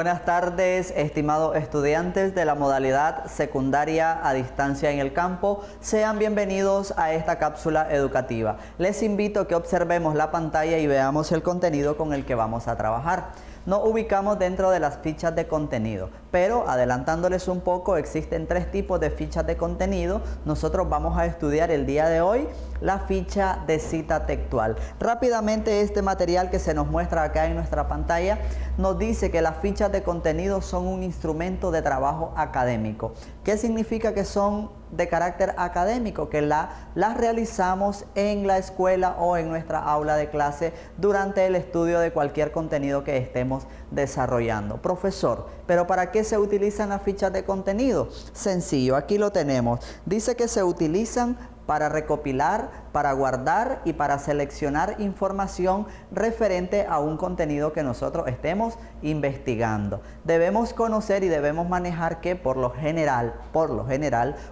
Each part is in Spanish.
Buenas tardes, estimados estudiantes de la modalidad secundaria a distancia en el campo. Sean bienvenidos a esta cápsula educativa. Les invito a que observemos la pantalla y veamos el contenido con el que vamos a trabajar. Nos ubicamos dentro de las fichas de contenido, pero adelantándoles un poco, existen tres tipos de fichas de contenido. Nosotros vamos a estudiar el día de hoy la ficha de cita textual. Rápidamente, este material que se nos muestra acá en nuestra pantalla nos dice que las fichas de contenido son un instrumento de trabajo académico. ¿Qué significa que son de carácter académico? Que las realizamos en la escuela o en nuestra aula de clase durante el estudio de cualquier contenido que estemos desarrollando. Profesor, ¿pero para qué se utilizan las fichas de contenido? Sencillo, aquí lo tenemos. Dice que se utilizan para recopilar, para guardar y para seleccionar información referente a un contenido que nosotros estemos investigando. Debemos conocer y debemos manejar que por lo general,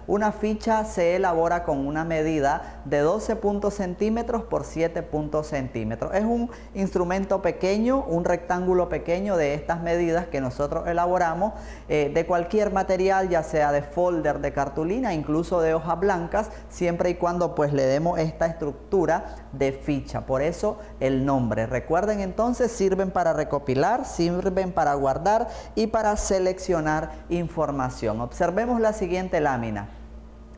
una ficha se elabora con una medida de 12 centímetros por 7 centímetros. Es un instrumento pequeño, un rectángulo pequeño de estas medidas que nosotros elaboramos de cualquier material, ya sea de folder, de cartulina, incluso de hojas blancas, siempre y cuando pues le demos esta estructura de ficha. Por eso el nombre. Recuerden entonces, sirven para recopilar, sirven para guardar y para seleccionar información. Observemos la siguiente lámina.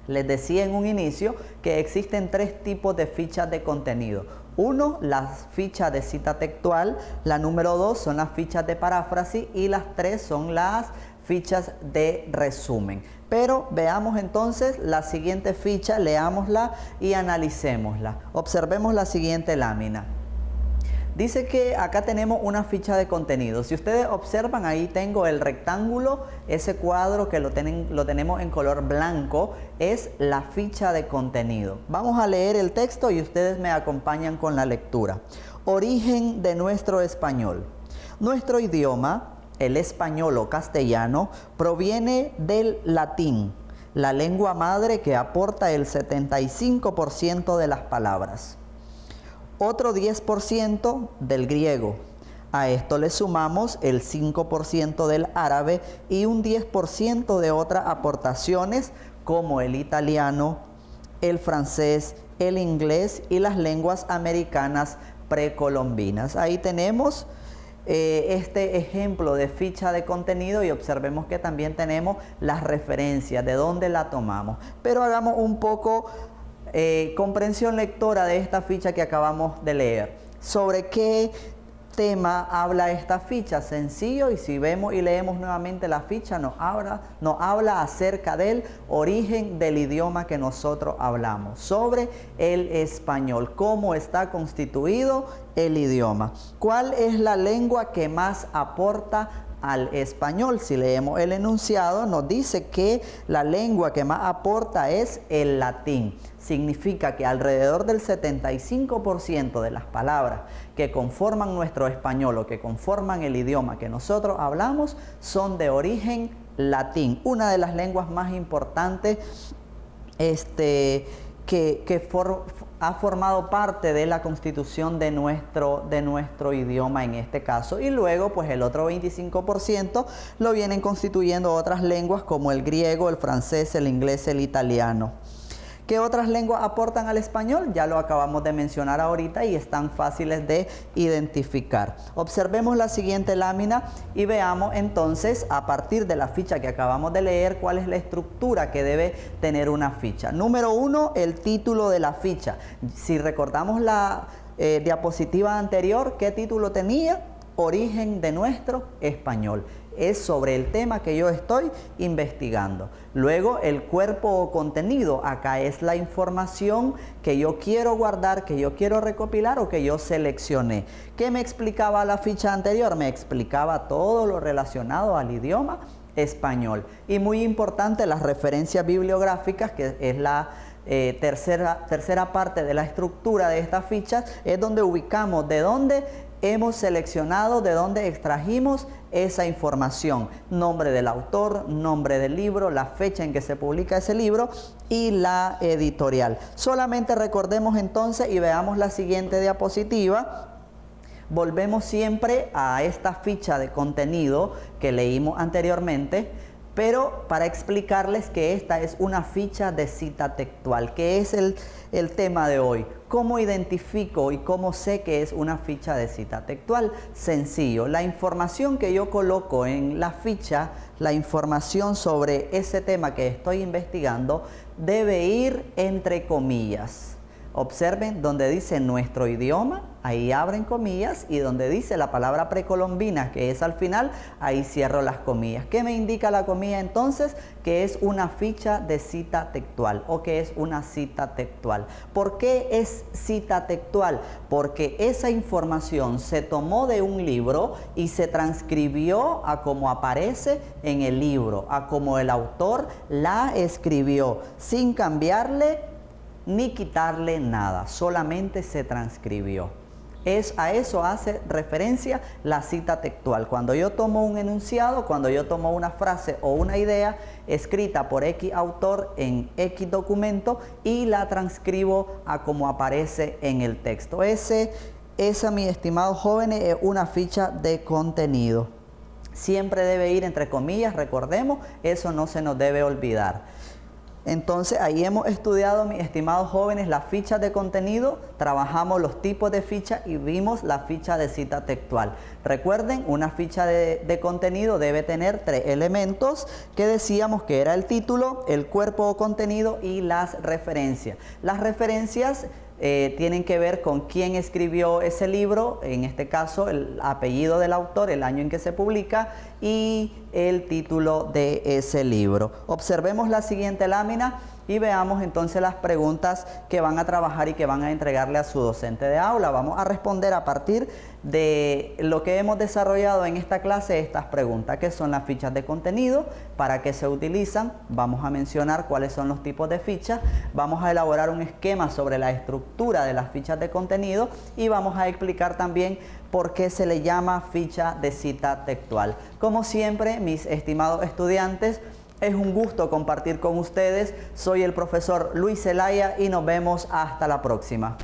Les decía en un inicio que existen tres tipos de fichas de contenido. Uno, las fichas de cita textual. La número dos son las fichas de paráfrasis y las tres son las fichas de resumen. Pero veamos entonces la siguiente ficha, leámosla y analicémosla. Observemos la siguiente lámina. Dice que acá tenemos una ficha de contenido. Si ustedes observan, ahí tengo el rectángulo, ese cuadro que lo tenemos en color blanco, es la ficha de contenido. Vamos a leer el texto y ustedes me acompañan con la lectura. Origen de nuestro español. Nuestro idioma, el español o castellano, proviene del latín, la lengua madre que aporta el 75% de las palabras. Otro 10% del griego. A esto le sumamos el 5% del árabe y un 10% de otras aportaciones como el italiano, el francés, el inglés y las lenguas americanas precolombinas. Ahí tenemos este ejemplo de ficha de contenido y observemos que también tenemos las referencias de dónde la tomamos. Pero hagamos un poco comprensión lectora de esta ficha que acabamos de leer. ¿Sobre qué tema habla esta ficha? Sencillo, y si vemos y leemos nuevamente la ficha, nos habla acerca del origen del idioma que nosotros hablamos, sobre el español, cómo está constituido el idioma, cuál es la lengua que más aporta al español. Si leemos el enunciado, nos dice que la lengua que más aporta es el latín. Significa que alrededor del 75% de las palabras que conforman nuestro español o que conforman el idioma que nosotros hablamos son de origen latín, una de las lenguas más importantes ha formado parte de la constitución de nuestro idioma en este caso. Y luego pues el otro 25% lo vienen constituyendo otras lenguas como el griego, el francés, el inglés, el italiano. ¿Qué otras lenguas aportan al español? Ya lo acabamos de mencionar ahorita y están fáciles de identificar. Observemos la siguiente lámina y veamos entonces, a partir de la ficha que acabamos de leer, cuál es la estructura que debe tener una ficha. Número uno, el título de la ficha. Si recordamos la diapositiva anterior, ¿qué título tenía? Origen de nuestro español. Es sobre el tema que yo estoy investigando. Luego el cuerpo o contenido, acá es la información que yo quiero guardar, que yo quiero recopilar o que yo seleccioné. ¿Qué me explicaba la ficha anterior? Me explicaba todo lo relacionado al idioma español. Y muy importante, las referencias bibliográficas, que es la tercera parte de la estructura de esta ficha, es donde ubicamos de dónde hemos seleccionado, de dónde extrajimos esa información. Nombre del autor, nombre del libro, la fecha en que se publica ese libro y la editorial. Solamente recordemos entonces y veamos la siguiente diapositiva. volvemos siempre a esta ficha de contenido que leímos anteriormente, pero para explicarles que esta es una ficha de cita textual, que es el tema de hoy. ¿Cómo identifico y cómo sé que es una ficha de cita textual? Sencillo, la información que yo coloco en la ficha, la información sobre ese tema que estoy investigando, debe ir entre comillas. Observen donde dice nuestro idioma, ahí abren comillas, y donde dice la palabra precolombina, que es al final, ahí cierro las comillas. ¿Qué me indica la comilla entonces? Que es una ficha de cita textual o que es una cita textual. ¿Por qué es cita textual? Porque esa información se tomó de un libro y se transcribió a como aparece en el libro, a como el autor la escribió, sin cambiarle ni quitarle nada, solamente se transcribió. A eso hace referencia la cita textual. Cuando yo tomo un enunciado, cuando yo tomo una frase o una idea escrita por X autor en X documento y la transcribo a como aparece en el texto. Esa, mis estimados jóvenes, es una ficha de contenido. Siempre debe ir entre comillas, recordemos, eso no se nos debe olvidar. Entonces, ahí hemos estudiado, mis estimados jóvenes, las fichas de contenido, trabajamos los tipos de ficha y vimos la ficha de cita textual. Recuerden, una ficha de contenido debe tener 3 elementos que decíamos que era el título, el cuerpo o contenido y las referencias. Las referencias tienen que ver con quién escribió ese libro, en este caso el apellido del autor, el año en que se publica y el título de ese libro. Observemos la siguiente lámina y veamos entonces las preguntas que van a trabajar y que van a entregarle a su docente de aula. Vamos a responder a partir de lo que hemos desarrollado en esta clase estas preguntas, que son las fichas de contenido, para qué se utilizan, vamos a mencionar cuáles son los tipos de fichas, vamos a elaborar un esquema sobre la estructura de las fichas de contenido y vamos a explicar también por qué se le llama ficha de cita textual. Como siempre, mis estimados estudiantes, es un gusto compartir con ustedes. Soy el profesor Luis Zelaya y nos vemos hasta la próxima.